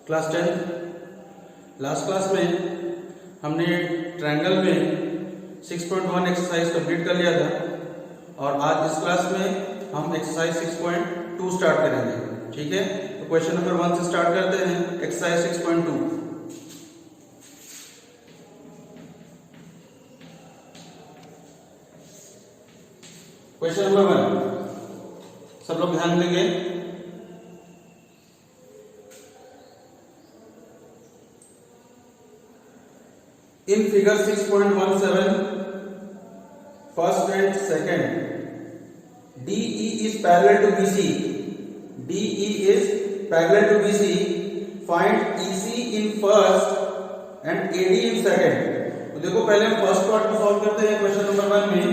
Class 10 last class में हमने triangle में 6.1 एक्सरसाइज कंप्लीट कर लिया था और आज इस क्लास में हम एक्सरसाइज 6.2 स्टार्ट करेंगे। ठीक है, तो क्वेश्चन नंबर 1 से स्टार्ट करते हैं। एक्सरसाइज 6.2। क्वेश्चन नंबर 1 सब लोग ध्यान देंगे। In figure 6.17, first and second, DE is parallel to BC. DE is parallel to BC. Find EC in first and AD in second. तो देखो पहले हम फर्स्ट पार्ट को सॉल्व करते हैं क्वेश्चन नंबर 1 में।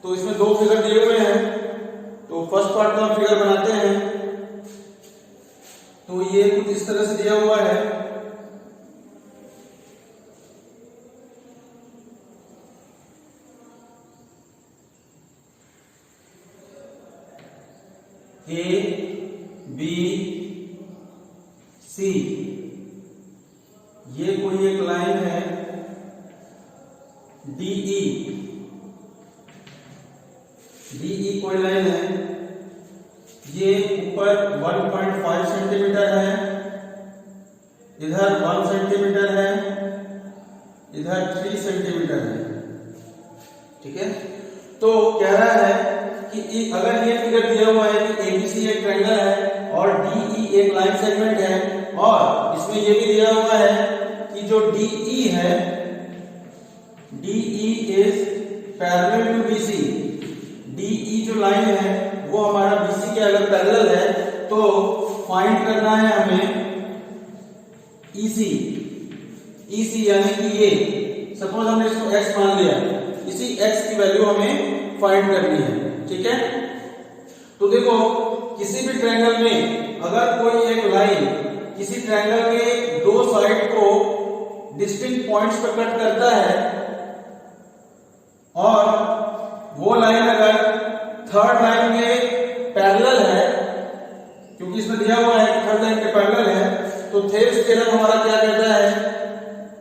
तो इसमें दो फिगर दिए हुए हैं, तो फर्स्ट पार्ट का हम फिगर बनाते हैं। तो ये कुछ इस तरह से दिया हुआ है। A B C, ये कोई एक लाइन है DE। DE कोई लाइन है, ये ऊपर 1.5 सेंटीमीटर है, इधर 1 सेंटीमीटर है, इधर 3 सेंटीमीटर है। ठीक है, तो कह रहा है कि अगर ये फिगर दिया हुआ है कि ABC एक ट्रायंगल है और DE एक लाइन सेगमेंट है, और इसमें ये भी दिया हुआ है कि जो DE है, DE is parallel to BC। DE जो लाइन है वो हमारा BC के अगर पैरेलल है तो फाइंड करना है हमें EC यानी कि ये सपोज हमने इसको x मान लिया, इसी x की वैल्यू हमें फाइंड करनी है। ठीक है, तो देखो किसी भी ट्रायंगल में अगर कोई एक लाइन किसी ट्रायंगल के दो साइड को डिस्टिंक्ट पॉइंट्स पर कट करता है और वो लाइन अगर थर्ड लाइन के पैरेलल है, क्योंकि इसमें दिया हुआ है कि थर्ड लाइन के पैरेलल है, तो थेल्स थ्योरम हमारा क्या कहता है,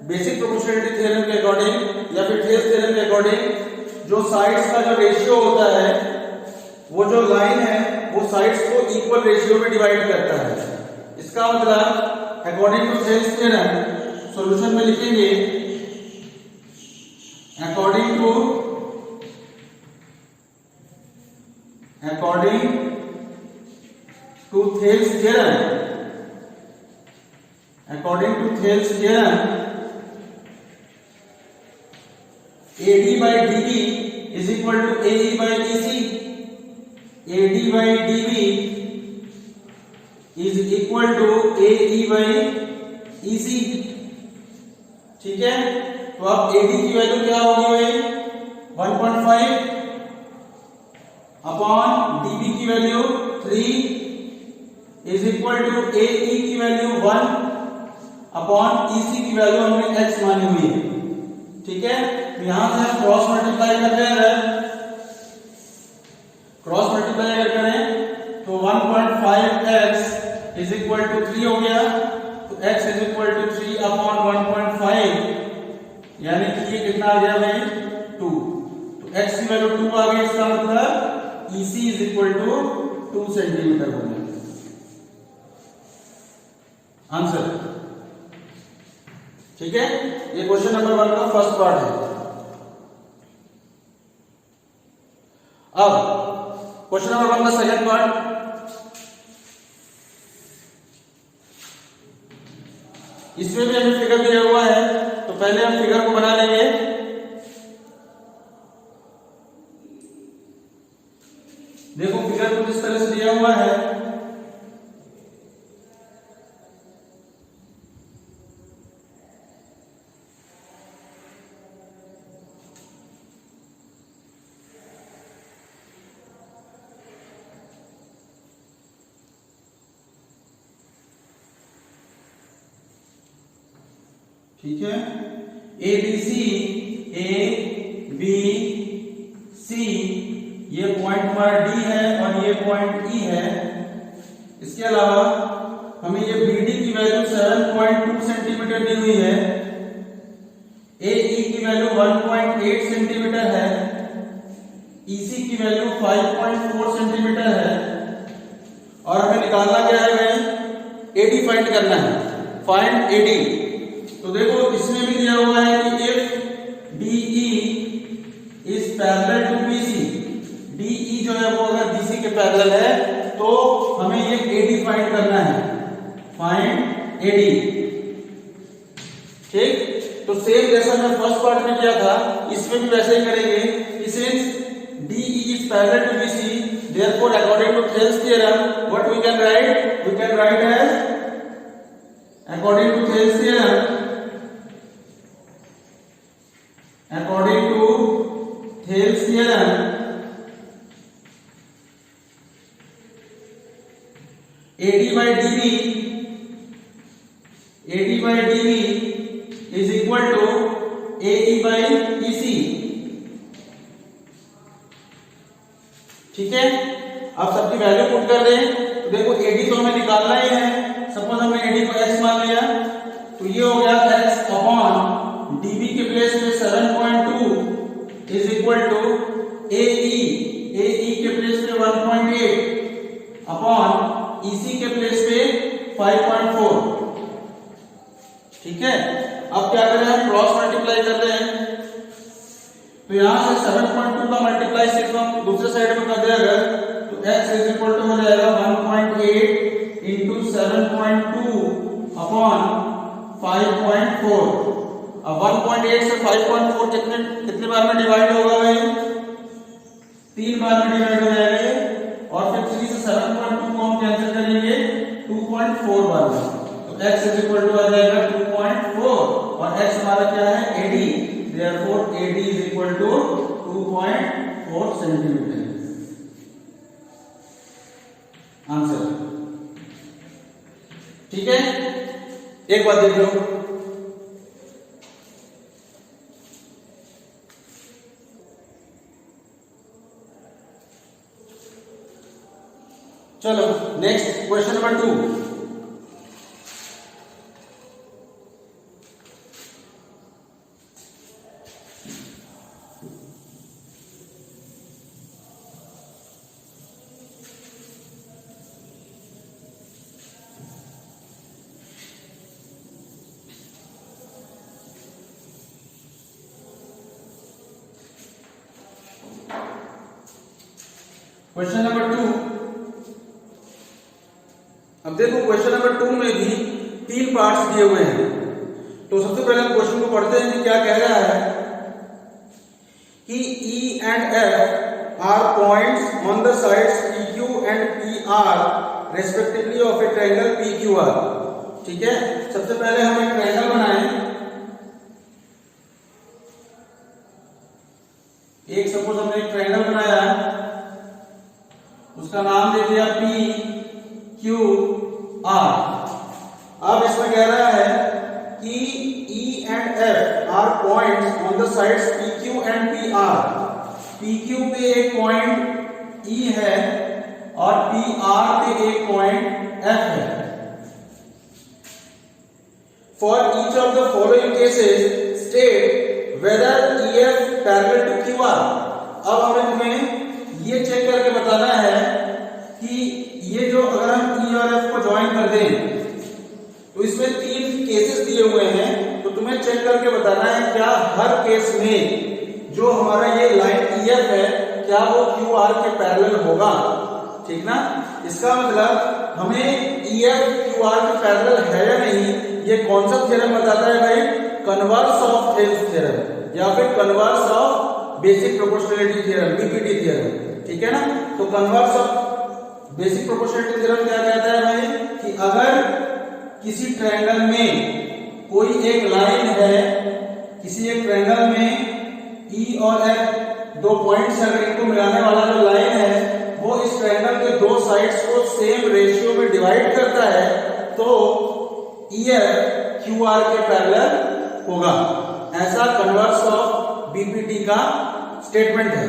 बेसिक प्रोपोर्शनैलिटी थ्योरम के अकॉर्डिंग या फिर थेल्स थ्योरम के अकॉर्डिंग जो साइड्स का जो रेशियो होता है, वो जो लाइन है वो साइड्स को इक्वल रेशियो में डिवाइड करता है। इसका मतलब according to Thales theorem solution में लिखेंगे according to Thales theorem, according to Thales theorem AD by DB is equal to AE by EC. AD by DB is equal to AE by EC. ठीक है, तो अब AD की value क्या होगी भाई, 1.5 अपॉन DB की value 3 is equal to AE की वैल्यू 1 अपॉन EC की वैल्यू हमने x मानी हुई है। ठीक है, तो यहां से हम क्रॉस मल्टीप्लाई करते हैं। क्रॉस मल्टीप्लाई अगर करें तो 1.5x इज इक्वल टू 3 हो गया, तो x is equal to 3 upon 1.5 यानी कि ये कितना आ गया भाई 2। तो x की वैल्यू 2 आ गई, इसका मतलब EC is equal to 2 centimetre हो गया आंसर। ठीक है, ये क्वेश्चन नंबर 1 का फर्स्ट पार्ट है। अब क्वेश्चन नंबर 1 का सेकंड पार्ट, इसमें भी हमें फिगर दिया हुआ है, तो पहले हम फिगर को बना लेंगे। देखो फिगर को किस तरह से दिया हुआ है, ठीक है, ABC AB C ये पॉइंट हमारा D है और ये पॉइंट E है। इसके अलावा हमें ये BD की वैल्यू 7.2 सेंटीमीटर दी हुई है, AE की वैल्यू 1.8 सेंटीमीटर है, EC की वैल्यू 5.4 सेंटीमीटर है, और हमें निकालना क्या है भाई, AD फाइंड करना है, फाइंड AD। तो देखो इसमें भी दिया हुआ है कि if DE is parallel to BC, DE जो है वो अगर BC के पैरेलल है तो हमें ये AD फाइंड करना है, फाइंड AD। ठीक, तो सेम जैसा मैं फर्स्ट पार्ट में किया था इसमें भी वैसे ही करेंगे। Since DE is parallel to BC, therefore according to Thales theorem, what we can write? We can write as, according to Thales theorem, according to Thales theorem, AD by DB is equal to AE by EC। ठीक है, अब सबकी value put कर दें। तो देखो AD तो हमें निकालना ही है, सपोज हमने AD को x मान लिया, तो ये हो गया x अपॉन DB के प्लेस पे 7.2 इज इक्वल टू AE के प्लेस पे 1.8 अपॉन EC के प्लेस पे 5.4। ठीक है, अब क्या करें, हम क्रॉस मल्टीप्लाई कर रहे हैं, तो यहां से 7.2 का मल्टीप्लाई सिर्फ हम दूसरे साइड में कर दे अगर, तो x इज इक्वल टू हो जाएगा 1.8 इंटू 7.2 अपॉन 5.4। अब 1.8 से 5.4 कितने बार में डिवाइड होगा भाई, 3 बार में डिवाइड हो जाएगा, और फिर 3 से 7.2 को हम कैंसिल करेंगे 2.4 बार में, तो x इज इक्वल टू आ जाएगा 2.4, और x हमारा क्या है, AD, therefore AD is equal to 2.4 centimetre. Answer. ठीक है, एक बात देख लो, चलो next question number 2। Question number 2। अब देखो क्वेश्चन नंबर 2 में भी 3 पार्ट्स दिए हुए हैं, तो सबसे पहले हम क्वेश्चन को पढ़ते हैं कि क्या कह रहा है कि E and F are points on the sides PQ and PR respectively of a triangle PQR। ठीक है, सबसे पहले हम एक ट्रायंगल बनाएं, एक सपोज हमने एक ट्रायंगल बनाया, उसका नाम दे दिया PQR। अब इसमें कह रहा है कि E and F are points on the sides PQ and PR। PQ पे एक पॉइंट E है और PR पे एक पॉइंट F है। For each of the following cases state whether EF parallel to QR। अब हमें तुम्हें ये चेक करके बताना है कि ये जो अगर हम E और F को ज्वाइन कर दें तो इसमें 3 केसेस दिए हुए हैं, तो तुम्हें चेक करके बताना है क्या हर केस में जो हमारा ये लाइन EF है क्या वो QR के पैरेलल होगा। ठीक ना, इसका मतलब हमें EF QR के पैरेलल है या नहीं, ये कौन सा थ्योरम बताता है भाई, कन्वर्स ऑफ थेल्स थ्योरम या फिर converse of basic proportionality theorem, BPT theorem. ठीक है ना, तो converse of basic proportionality theorem क्या कहता है भाई कि अगर किसी ट्रायंगल में कोई एक लाइन है, किसी एक ट्रायंगल में E और F 2 पॉइंट्स है, इनको मिलाने वाला जो लाइन है वो इस ट्रायंगल के 2 साइड्स को सेम रेशियो में डिवाइड करता है, तो EF QR के पैरेलल होगा। ऐसा कन्वर्स ऑफ बीपीटी का स्टेटमेंट है।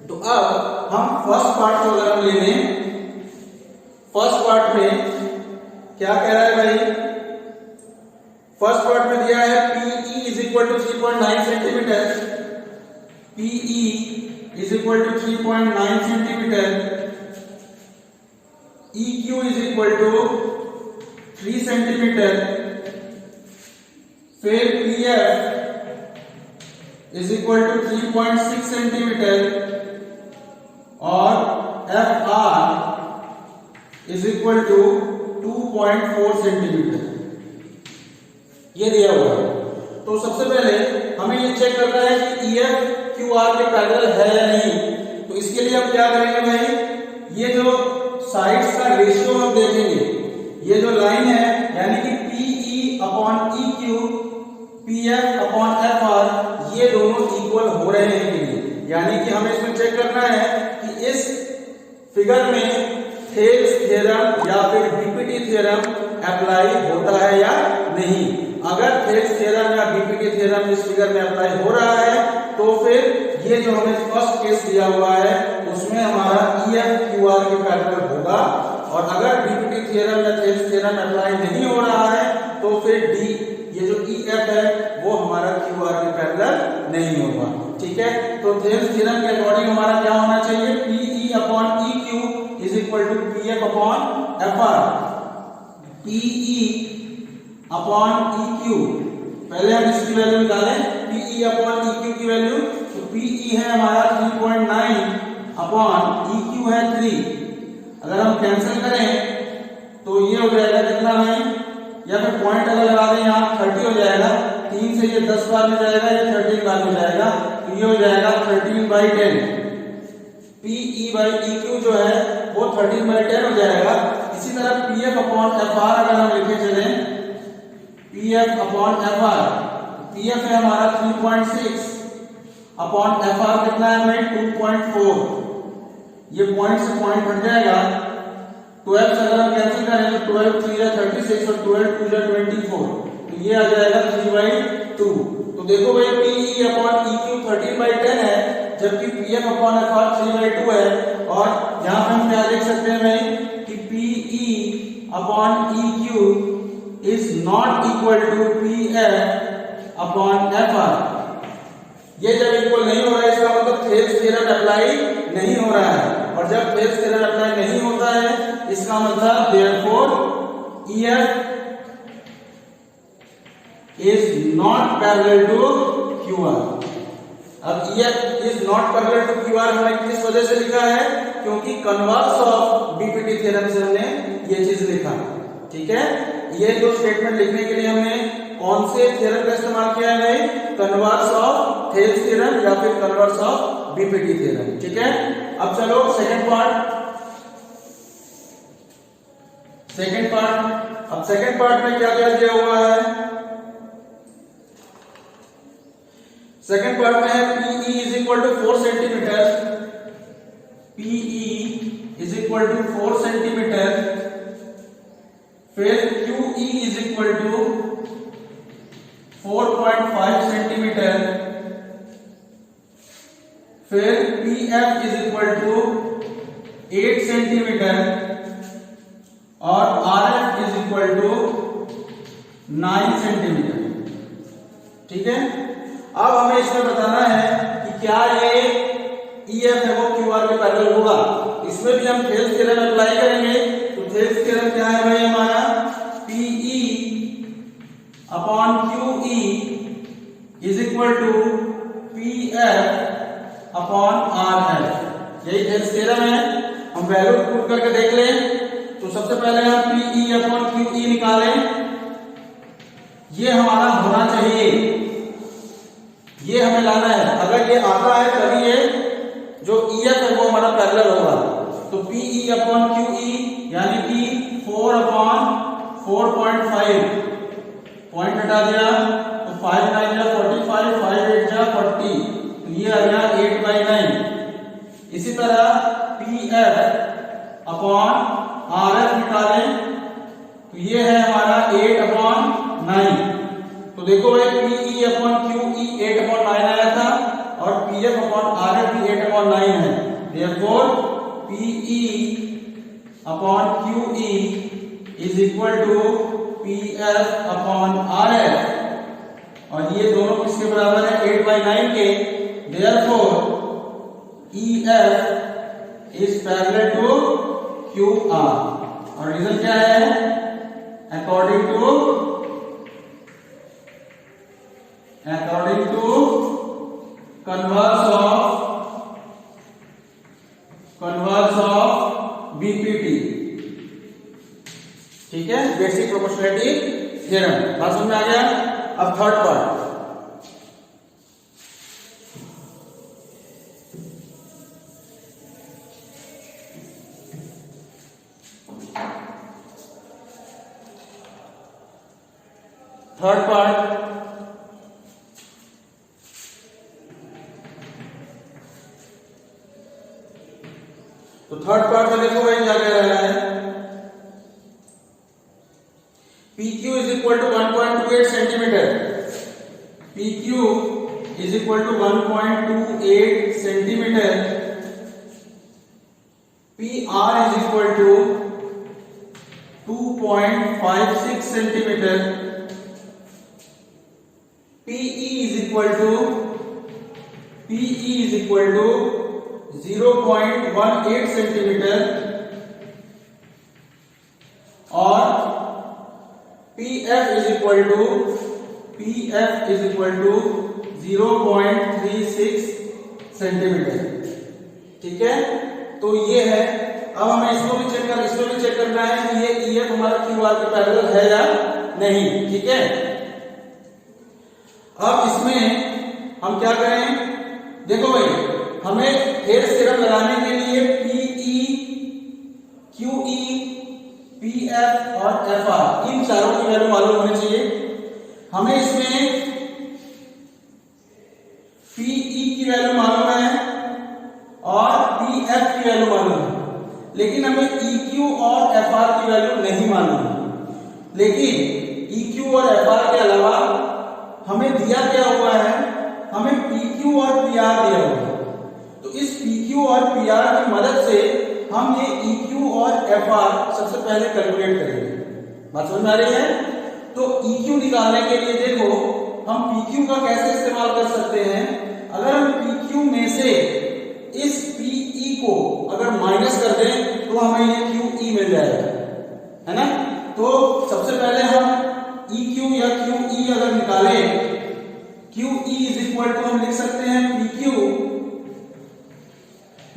तो अब हम फर्स्ट पार्ट को अगर हम ले लें, फर्स्ट पार्ट में क्या कह रहा है भाई? फर्स्ट पार्ट में दिया है PE is equal to 3.9 centimetre, PE is equal to 3.9 centimetre, EQ is equal to 3 centimetre, फिर PF is equal to 3.6 centimetre और FR is equal to 2.4 centimetre. ये दिया हुआ है। तो सबसे पहले हमें ये चेक करना है कि EF QR के पैरेलल है या नहीं। तो इसके लिए हम क्या करेंगे भाई, ये जो साइड्स का रेशियो हम देखेंगे, ये जो लाइन है यानी कि PE upon EQ, PF upon FR, ये दोनों इक्वल हो रहे हैं कि नहीं। यानी कि हमें इसमें चेक करना है कि इस फिगर में थेल्स थ्योरम या फिर बीपीटी थ्योरम अप्लाई होता है या नहीं। अगर थेल्स थ्योरम या बीपीटी थ्योरम इस फिगर में अप्लाई हो रहा है तो फिर ये जो हमें फर्स्ट केस दिया हुआ है उसमें हमारा EF QR के पैरेलल होगा, और अगर बीपीटी थ्योरम या थेल्स थ्योरम अप्लाई नहीं हो रहा है तो फिर D, ये जो EF है वो हमारा QR के पैरेलल नहीं होगा। ठीक है, तो थेल्स थ्योरम के अकॉर्डिंग हमारा क्या होना चाहिए, PE upon EQ is equal to PF upon FR। PE upon EQ, पहले हम इसकी वैल्यू निकालें, PE अपॉन EQ की वैल्यू, तो PE है हमारा 3.9 अपॉन EQ है 3। अगर हम कैंसिल करें तो ये हो जाएगा कितना है, या फिर पॉइंट अगर लगा दें यहाँ 30 हो जाएगा, 3 से ये 10 बार में जाएगा, ये 13 बार में जाएगा, तो ये हो जाएगा 13/10। PE बाई EQ जो है वो 13/10 हो जाएगा। इसी तरह PF अपॉन FR अगर हम लिखे चले, PF अपॉन FR, PF है हमारा 3.6 अपॉन FR कितना है भाई 2.4, ये पॉइंट से पॉइंट हट जाएगा, 12 से अगर हम कैंसिल करें तो 12 3 या 36 और 12 2 या 24, तो ये आ जाएगा 3/2। तो देखो भाई PE अपॉन EQ 13/10 है, जबकि PF अपॉन FR 3/2 है, और यहाँ पे हम क्या देख सकते हैं भाई कि PE upon EQ is not equal to PF upon FR। ये जब इक्वल नहीं हो रहा है इसका मतलब थेल्स थ्योरम अप्लाई नहीं हो रहा है, और जब थेल्स थ्योरम अप्लाई नहीं होता है इसका मतलब therefore EF is not parallel to QR। अब EF is not parallel to QR हमने किस वजह से लिखा है, क्योंकि कन्वर्स ऑफ बीपीटी थ्योरम से हमने ये चीज लिखा। ठीक है, ये जो स्टेटमेंट लिखने के लिए हमने कौन से थ्योरम का इस्तेमाल किया है, कन्वर्स ऑफ थेल्स थ्योरम या फिर कन्वर्स ऑफ बीपीटी थ्योरम। ठीक है, अब चलो सेकंड पार्ट। अब सेकंड पार्ट में क्या क्या दिया हुआ है, सेकंड पार्ट में है PE is equal to 4 centimetre, PE is equal to 4 centimetre, फिर QE is equal to 4.5 centimetre, फिर PF is equal to 8 centimetre और RF is equal to 9 centimetre. ठीक है, अब हमें इसमें बताना है कि क्या ये EF है वो QR के पैरेलल होगा। इसमें भी हम थेल्स थ्योरम अप्लाई करेंगे, तो थेल्स थ्योरम क्या है भाई हमारा, PE upon QE is equal to PF upon RF। यही थेल्स थ्योरम है, हम वैल्यू पुट करके देख लें। तो सबसे पहले हम PE अपॉन QE निकालें, ये हमारा होना चाहिए, ये हमें लाना है। अगर ये आता है तभी ये जो EF है वो हमारा पैरेलल होगा। तो PE अपॉन QE यानी कि 4 अपॉन 4.5, पॉइंट हटा दिया तो 5 9 जा 45, 5 8 जा 40, तो ये आ गया 8/9। इसी तरह PF अपॉन RF निकालें तो ये है हमारा 8/9। तो देखो भाई PE अपॉन QE 8/9 आया था और PF अपॉन RF भी 8/9 है। Therefore PE upon QE is equal to P F upon R F, और ये दोनों किसके बराबर है 8/9 के। Therefore E F is parallel to Q R, और रीजन क्या है, according to converse of BPT. ठीक है, बेसिक प्रोपोर्शनैलिटी थ्योरम। बात समझ में आ गया। अब थर्ड पार्ट, तो थर्ड पार्ट में देखो भाई क्या कह रहा है, PQ is equal to 1.28 centimetre, PQ is equal to 1.28 centimetre, PR is equal to 2.56 centimetre, PE is equal to 0.18 centimetre, और PF is equal to 0.36 centimetre. ठीक है, तो ये है। अब हमें इसको भी चेक करना है कि ये EF हमारा QR के पैरेलल है या नहीं। ठीक है, अब इसमें हम क्या करें, देखो भाई हमें थेल्स थ्योरम लगाने के लिए PE, QE, PF और FR इन चारों की वैल्यू मालूम होनी चाहिए। हमें इसमें PE की वैल्यू मालूम है और PF की वैल्यू मालूम है, लेकिन हमें EQ और FR की वैल्यू नहीं मालूम है। लेकिन EQ और FR के अलावा हमें दिया क्या हुआ है, हमें PQ और PR दिया हुआ है। तो इस PQ और PR की मदद से हम ये EQ और FR सबसे पहले कैलकुलेट करेंगे। बात समझ में आ रही है। तो EQ निकालने के लिए देखो हम PQ का कैसे इस्तेमाल कर सकते हैं। अगर हम PQ में से इस PE को अगर माइनस कर दें तो हमें ये QE मिल जाएगा, है ना। तो सबसे पहले हम EQ या QE अगर निकालें, QE इज इक्वल टू हम लिख सकते हैं PQ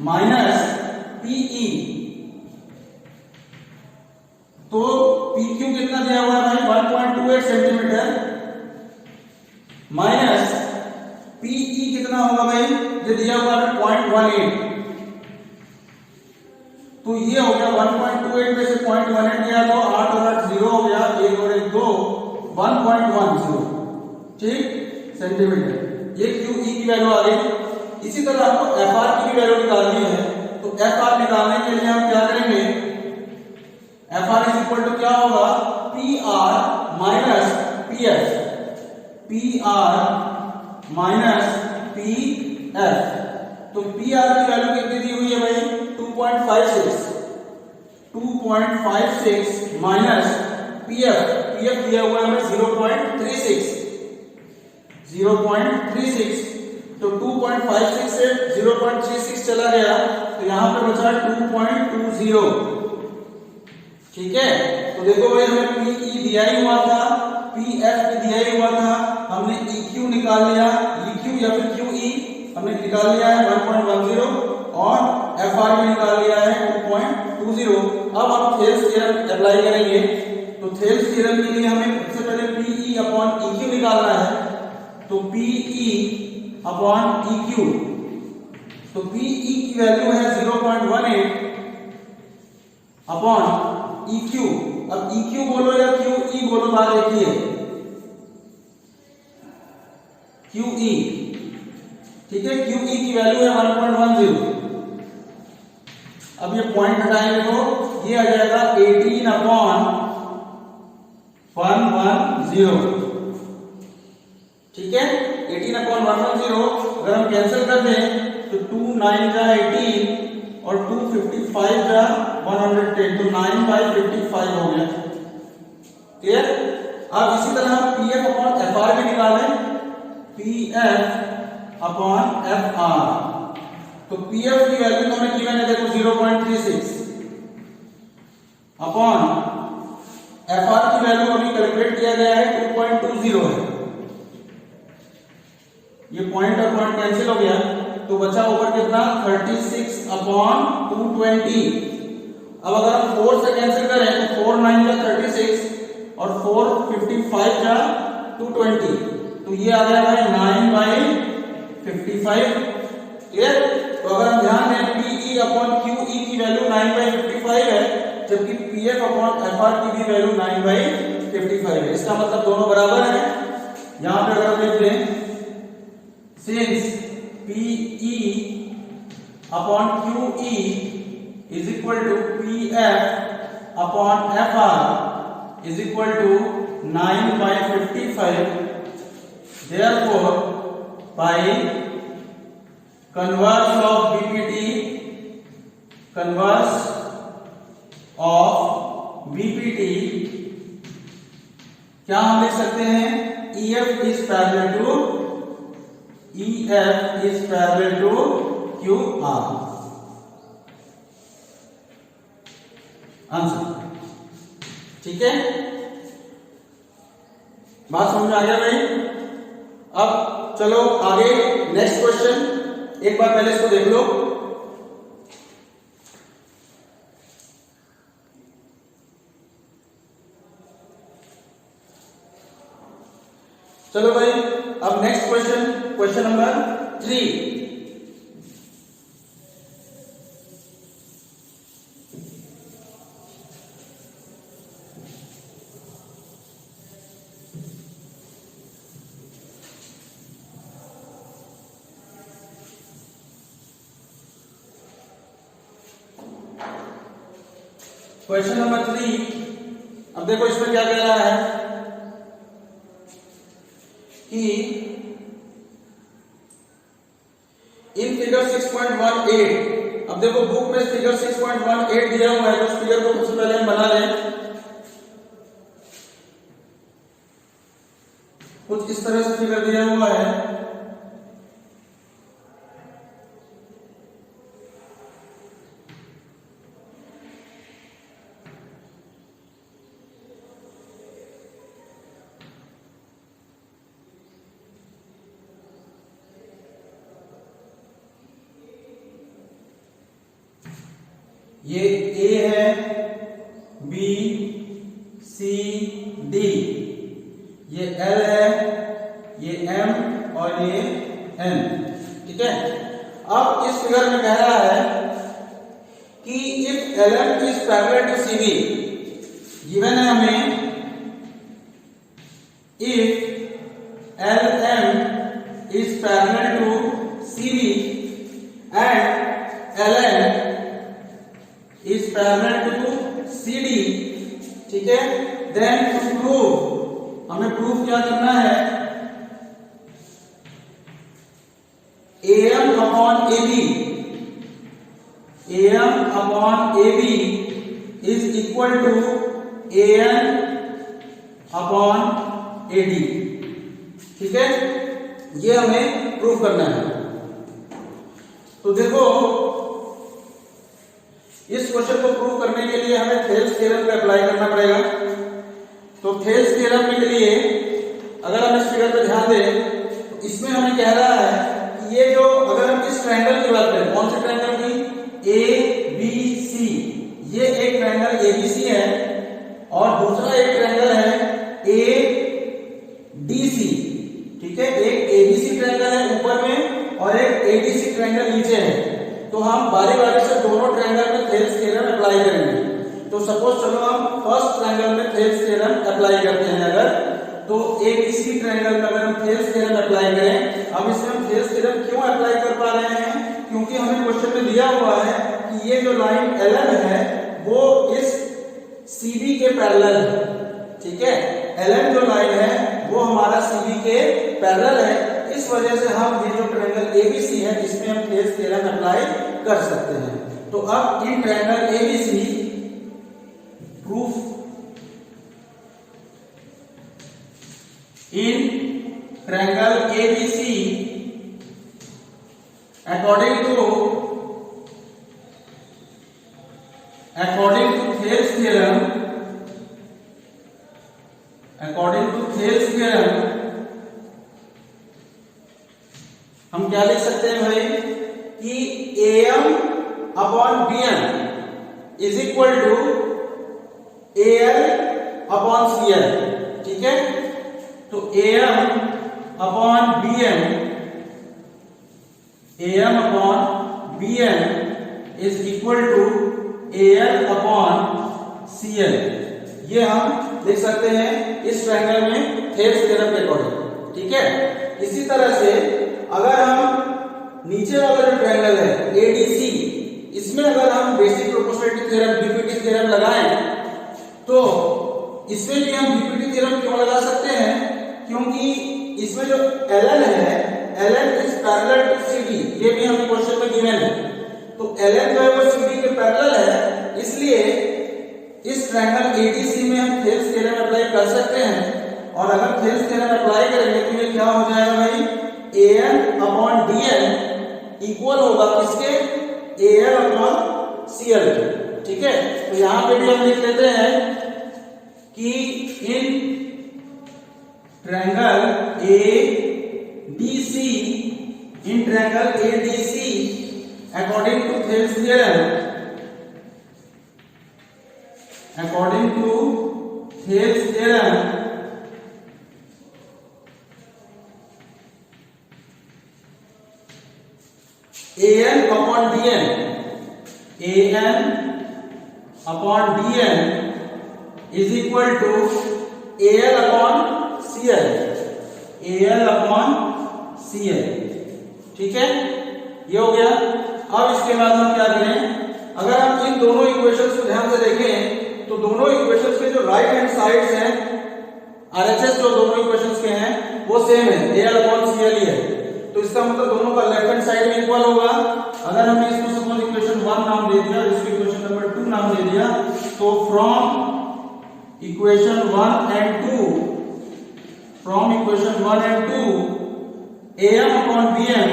माइनस PE। तो PQ कितना दिया हुआ है भाई 1.28 सेंटीमीटर, माइनस PE कितना होगा भाई, जो दिया हुआ है 0.18। तो ये हो गया 1.28 में से 0.18 गया तो 8 और 8 0 हो गया, 1 और 1 2, 1.10 ठीक सेंटीमीटर। ये QE की वैल्यू आ गई। इसी तरह आपको FR की भी वैल्यू निकालनी है। तो FR निकालने के लिए हम क्या करेंगे, FR इज इक्वल टू क्या होगा PR minus PF, PR minus PF। तो PR की वैल्यू कितनी दी हुई है भाई 2.56 माइनस PF दिया हुआ है हमें 0.36। तो 2.56 से 0.36 चला गया तो यहां पे बचा 2.20। ठीक है, तो देखो भाई हमें PE दिया ही हुआ था, PF भी दिया ही हुआ था, हमने EQ निकाल लिया, EQ या फिर QE हमने निकाल लिया है 1.10 और FR भी निकाल लिया है 2.20। अब हम थेल्स थ्योरम अप्लाई करेंगे। तो थेल्स थ्योरम के लिए हमें सबसे पहले PE अपॉन EQ निकालना है। तो PE अपॉन EQ, तो PE की वैल्यू है 0.18 अपॉन EQ। अब EQ बोलो या QE बोलो, बात एक ही है, QE। ठीक है, QE की वैल्यू है 1.10। अब ये पॉइंट हटाएंगे तो ये आ जाएगा 18 अपॉन 110। ठीक है, 18 अपॉन 110 अगर हम कैंसिल कर दें तो 2 9 का 18 और 2 55 का 110, तो 9/55 हो गया। क्लियर? अब इसी तरह हम पीएफ अपॉन एफआर भी निकालें, पीएफ अपॉन एफआर। तो पीएफ की वैल्यू तो हमें गिवन है, देखो 0.36 अपॉन एफआर की वैल्यू अभी कैलकुलेट किया गया है 2.20 है। ये पॉइंट और पॉइंट कैंसिल हो गया तो बचा ऊपर कितना 36 अपॉन 220। अब अगर हम 4 से कैंसिल करें तो 4 9 जा 36 और 4 55 जा 220, तो ये आ गया भाई 9/55। क्लियर? तो अगर हम ध्यान दें पीई अपॉन क्यूई की वैल्यू 9/55 है, जबकि पीएफ अपॉन एफआर की भी वैल्यू 9/55 है। इसका मतलब दोनों बराबर है। यहां पे अगर हम लिख दें since PE upon QE is equal to PF upon FR is equal to 9/55, therefore by converse of BPT क्या हम लिख सकते हैं, EF is parallel to QR। Answer ठीक है, बात समझ में आ गया भाई? अब चलो आगे नेक्स्ट क्वेश्चन, एक बार पहले इसको देख लो। चलो भाई अब next question, question number 3। Question number 3, अब देखो इसमें क्या कह रहा है कि इन फिगर 6.18, अब देखो बुक में फिगर 6.18 दिया हुआ है, तो उस फिगर को सबसे पहले हम बना लें। कुछ इस तरह से फिगर दिया हुआ है, ये ए है, बी सी डी, ये एल है, ये एम और ये एन। ठीक है, अब इस फिगर में कह रहा है कि if L M is parallel to C B, given है हमें if L M is parallel to C B and L N is parallel to CD, ठीक है, then to prove, हमें प्रूफ क्या करना है, AM upon AB is equal to AN upon AD। ठीक है, ये हमें प्रूफ करना है। तो देखो इस क्वेश्चन को प्रूव करने के लिए हमें थेल्स थ्योरम को अप्लाई करना पड़ेगा। तो थेल्स थ्योरम के लिए अगर हम इस फिगर पे ध्यान दें तो इसमें हमें कह रहा है कि ये जो, अगर हम इस ट्रायंगल की बात करें, कौन से ट्रायंगल की, ABC, ये एक ट्रायंगल ABC है और दूसरा एक ट्रायंगल है ADC। ठीक है, एक ABC ट्रायंगल है ऊपर में और एक ADC ट्रायंगल नीचे है। तो हम बारी बारी से दोनों ट्रायंगल में थेल्स थ्योरम अप्लाई करेंगे। तो सपोज चलो हम फर्स्ट ट्रायंगल में थेल्स थ्योरम अप्लाई करते हैं अगर, तो ABC ट्रायंगल में अगर हम थेल्स थ्योरम अप्लाई करें, अब इसमें हम थेल्स थ्योरम क्यों अप्लाई कर पा रहे हैं, क्योंकि हमें क्वेश्चन में दिया हुआ है कि ये जो लाइन LM है वो इस CB के पैरेलल है। ठीक है, LM जो लाइन है वो हमारा CB के पैरेलल है, इस वजह से हम ये जो ट्रायंगल ABC है इसमें हम थेल्स थ्योरम अप्लाई कर सकते हैं। तो अब in triangle ABC proof in triangle ABC according to Thales theorem, हम क्या लिख सकते हैं भाई कि AM upon BM is equal to AL upon CL। ठीक है, तो AM upon BM is equal to AL upon CL। ये हम लिख सकते हैं इस ट्रायंगल में थेल्स थ्योरम के अकॉर्डिंग। ठीक है, इसी तरह से अगर हम नीचे वाला जो ट्रायंगल है ADC, इसमें अगर हम basic proportionality theorem BPT theorem लगाएं तो इसमें भी हम BPT थ्योरम क्यों लगा सकते हैं, क्योंकि इसमें जो ln है, ln is parallel to CD। ये भी हमें क्वेश्चन में गिवन है, तो ln जो है वो CD के पैरेलल है, इसलिए इस ट्रायंगल ADC में हम थेल्स थ्योरम अप्लाई कर सकते हैं। और अगर थेल्स थ्योरम अप्लाई करेंगे तो ये क्या हो जाएगा भाई, AN अपॉन DN इक्वल होगा किसके, AL अपॉन CL। ठीक है, तो यहां पे भी हम लिख लेते हैं कि in triangle ADC according to Thales theorem AN upon DN is equal to AL upon CL। ठीक है, ये हो गया। अब इसके बाद हम क्या करें, अगर हम इन दोनों इक्वेशंस को ध्यान से देखें तो दोनों इक्वेशंस के जो राइट हैंड साइड्स हैं, RHS जो दोनों इक्वेशंस के हैं वो सेम है, AL अपॉन CL ही है। तो इसका मतलब दोनों का लेफ्ट हैंड साइड में इक्वल होगा। अगर हमने इसको सपोज इक्वेशन 1 नाम दे दिया, इसको इक्वेशन नंबर 2 नाम दे दिया, तो from equation 1 and 2 AM upon BM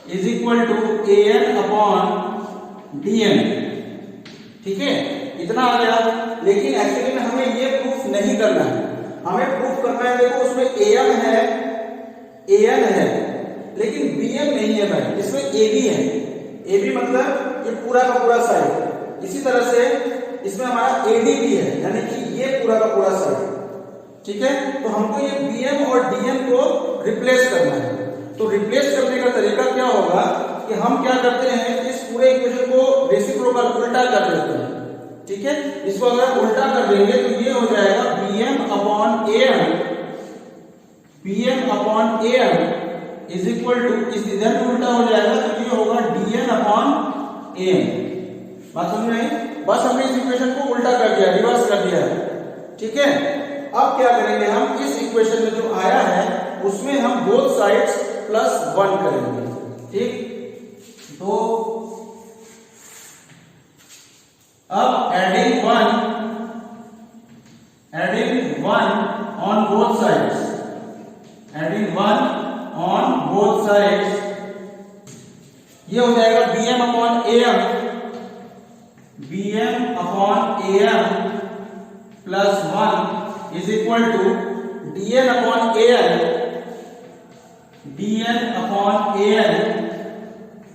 is equal to AN upon DN। ठीक है, इतना आ गया। लेकिन एक्चुअली में हमें ये प्रूफ नहीं करना है, हमें प्रूफ करना है, देखो उसमें AM है, AN है, लेकिन BM नहीं है भाई, इसमें AB है। AB मतलब ये पूरा का पूरा साइड। इसी तरह से इसमें हमारा AD भी है, यानी कि ये पूरा का पूरा साइड। ठीक है, तो हमको ये BM और DN को रिप्लेस करना है। तो रिप्लेस करने का तरीका क्या होगा कि हम क्या करते हैं, इस पूरे इक्वेशन को रेसिप्रोकल उल्टा कर देते हैं। ठीक है, इसको अगर उल्टा कर देंगे तो ये हो जाएगा BM upon AM is equal to, इस इधर भी उल्टा हो जाएगा तो ये होगा DN अपॉन AM। बात समझ में आई? बस हमने इस इक्वेशन को उल्टा कर दिया, रिवर्स कर दिया। ठीक है, अब क्या करेंगे, हम इस इक्वेशन में जो आया है उसमें हम बोथ साइड्स +1 करेंगे। ठीक, तो अब एडिंग 1 ऑन बोथ साइड्स, ये हो जाएगा BM upon AM +1 is equal to DN upon AL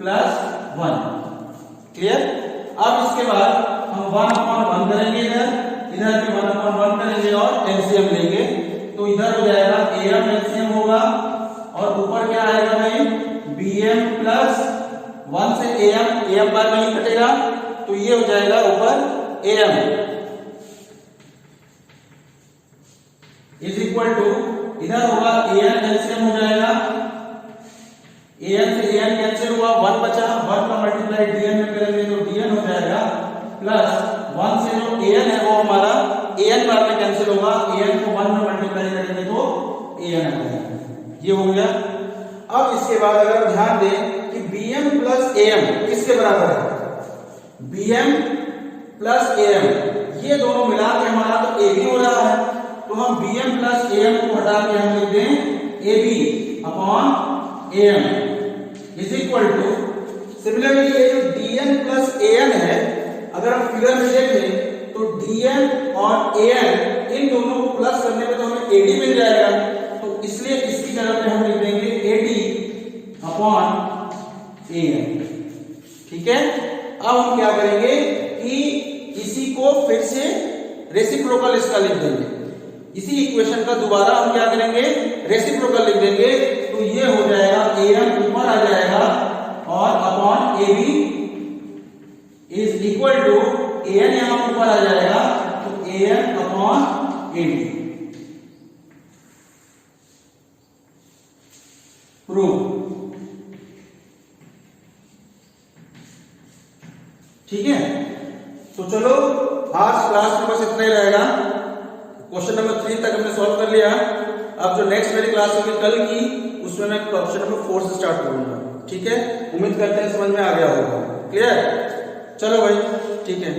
+1। Clear? अब इसके बाद हम 1/1 करेंगे, इधर भी 1/1 करेंगे और LCM लेंगे। तो इधर हो जाएगा AM LCM होगा और ऊपर क्या आएगा भाई, BM +1 से AM बार नहीं कटेगा, तो ये हो जाएगा ऊपर AM इज इक्वल टू, इधर होगा AN LCM हो जाएगा, AN से AN कैंसिल हुआ, 1 बचा, 1 का मल्टीप्लाई DN में करेंगे तो DN हो जाएगा +1 से जो AN है वो हमारा AN बार में कैंसिल होगा, AN को 1 में मल्टीप्लाई करेंगे तो AN आ जाएगा। ये हो गया। अब इसके बाद अगर ध्यान दें कि BM + AM किसके बराबर है, BM + AM ये दोनों मिला के हमारा तो ए बी हो रहा है, तो हम B M plus A M को हटा के हम लिख दें A B upon A M is equal to, similarly ये जो D N plus A N है, अगर हम फिगर में देखें तो डी एन और ए एन इन दोनों को प्लस करने पे तो हमें ए डी मिल जाएगा, तो इसलिए इसकी जगह पे हम लिख देंगे A D upon A N. ठीक है, अब हम क्या करेंगे कि इसी को फिर से रेसिप्रोकल इसका लिख देंगे, इसी इक्वेशन का दोबारा हम क्या करेंगे रेसिप्रोकल लिख देंगे, तो ये हो जाएगा ए एम ऊपर आ जाएगा और upon A B is equal to A N यहां ऊपर आ जाएगा, तो A N upon A D. Prove. ठीक है, तो चलो आज क्लास में बस इतना ही रहेगा। क्वेश्चन नंबर 3 तक हमने सॉल्व कर लिया। अब जो नेक्स्ट मेरी क्लास होगी कल की, उसमें मैं क्वेश्चन नंबर 4 से स्टार्ट करूंगा। ठीक है, उम्मीद करते हैं समझ में आ गया होगा। क्लियर? चलो भाई, ठीक है।